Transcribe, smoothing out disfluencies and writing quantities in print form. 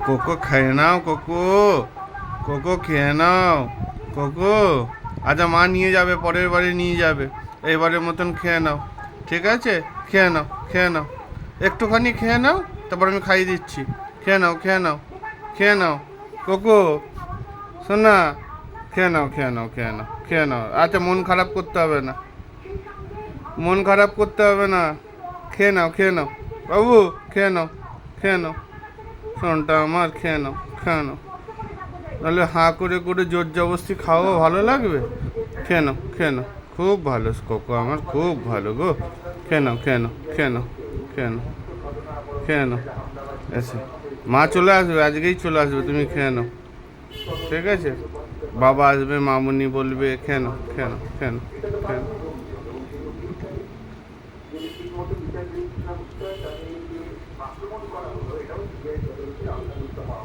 Cocoa খেয়ে নাও cocoa, cocoa খেয়ে নাও cocoa. আচ্ছা মা নিয়ে যাবে, পরের বারে নিয়ে যাবে, এবারের মতন খেয়ে নাও, ঠিক আছে? খেয়ে নাও, খেয়ে নাও, একটুখানি খেয়ে নাও, তারপর আমি খাইয়ে দিচ্ছি। খেয়ে নাও, খেয়ে নাও, খেয়ে নাও কোকো, শোনা, খেয়ে নাও, খেয়ে নাও, খেয়ে নাও, খেয়ে নাও। আচ্ছা মন খারাপ করতে হবে না, মন খারাপ করতে হবে না, খেয়ে নাও, খেয়ে নাও বাবু, খেয়ে নাও, খেয়ে নাও, শোনটা আমার, খেয়ে নাও, খেয়ে নাও। তাহলে হাঁ করে করে জোর জবরদস্তি খাওয়া ভালো লাগবে? খেয়ে নাও, খেয়ে নাও, খুব ভালো কোকো আমার, খুব ভালো গো। খেয়ে নাও, খেয়ে নাও, খেয়ে নাও, খেয়ে নাও, খেয়ে নাও। এসে মা চলে আসবে, আজকেই চলে আসবে, তুমি খেয়ে নাও, ঠিক আছে? বাবা আসবে, মামুনি বলবে, খেয়ে নাও, খেয়ে নাও, খেয়ে নাও, খেয়ে নাও।